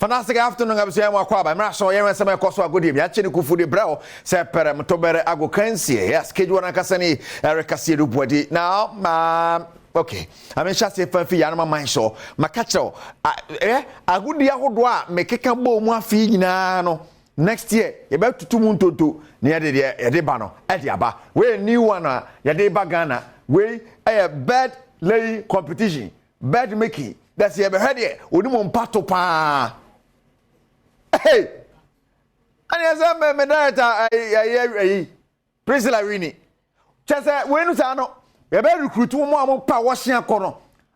Fantastic afternoon, I'm saying, I'm not sure you're some cost of good. You actually could food the brow, say Premtobre ago cancy. Yes, Kidwan Cassani, Erica Sidu body. Now, okay. I mean, just if I feel animal mind show, Macacho, a good dear would make a cambo more fee no. Next year, about 2 months to near the Edebano, Ediaba, where new one, Yadeba Ghana, where a bed lay competition, bed making. That's the ever heard here. Udumon pato pa. Hey, and as I'm a director, Priscilla Rini. Just when you know, you better recruit more power washing a corner.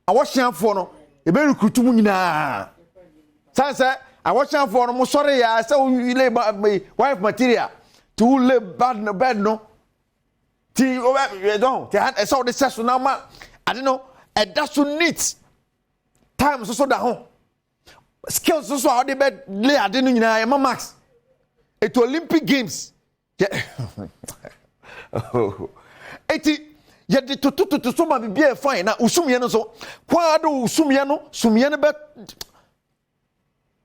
I wash your phone. You better recruit na. Sansa, I wash your phone. I'm sorry, I saw you lay my wife material to live bad no bad no. Tea over, you don't. I saw the session now, man. I don't know. And that's what needs. Time so that home. Skills so how they bet lay I didn't know max. It Olympic Games. Yeah. Eti yet the to so ma be fine na usumye so. Kwa do usumye no bet.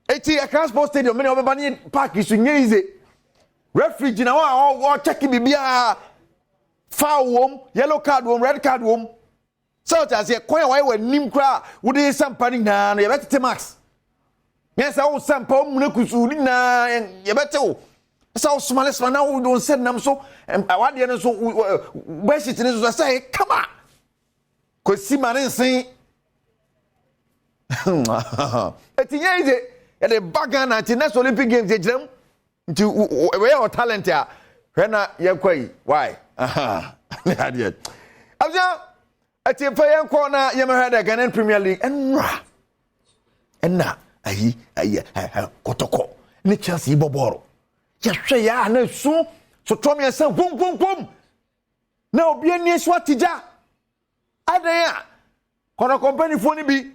Eti a sports stadium many of bani park is easy. Referee na wa check bibia foul wom, yellow card wom, red card wom. So as ye kwan why we nim kra wo dey sampani na ye bet max. Yes, I was sampa munakusu na ye bet o. So smallest man now don't send them so and what dey so where sit so say come on. Ko si man say etinye ide e dey bagan na next Olympic Games dey jam nti we your talent ya hwe ye kwai why aha na dey abja ati fayen ko na ye ma hada Ghana Premier League enna ayi kotoko ni Chelsea boboro ya hwe ya na su so tomi esa pum na obi ani so atija adan ya kono company phone bi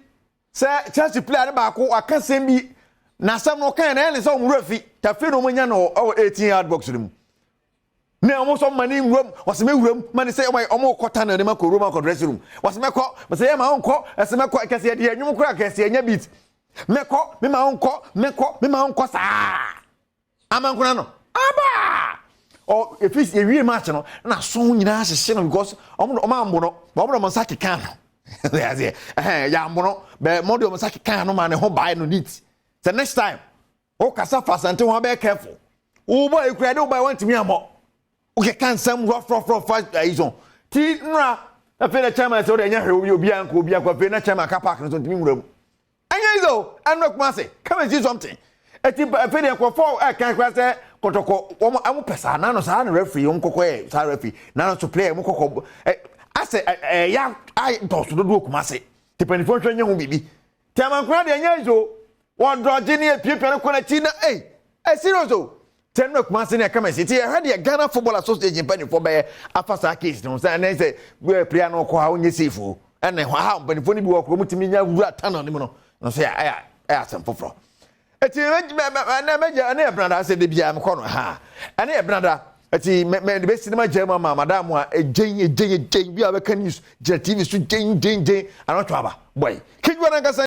say Chelsea player ba ko aka sem bi na sam no kan na ele so murafi ta fe no manya no 18 yard box rim na omo so mani nwuram wase mewuram mani say omo kota na dem ko room ko dressing room wase meko me say ma onko ese meko kase de anwum kura kase anya beat meko me ma onko sa amankuna no aba o if it's a real match no na so nyina hye no because omo ambo no omo mo saki kan no ya ambo no be mo de mo saki kan no ma ne ho bai no neat the next time o kasa fasante ho be careful o boy kura de o boy want me amo okay can some rough izon ti nra afi na chairman say o de nya hwe obi anko obi akwa fe na chairman car park no so ntimi nwuram anya izo anok ma say come and see something eti afi de ko for kan kwa say kotoko amu pesa na no sa na referee on kokko sa referee na no so player mu kokko ase ya ai to so do kuma say ti panifo hwe nya hu bibi ti amankura de anya izo won droge ni epiepia no kona chi na serious o Tenno Kumasi na kama city had the Ghana Football Association penny for by afasa case no say na say we player no ko ha onye safe and ha penny for ni bi wo ko mutimi nya wura tano ni no say aya asem foforo eti na meja na brother say de bia me ko no ha na brother eti me be cinema jama madam a ejen bi a be kan news TV so jen anotwa ba boy kidwa na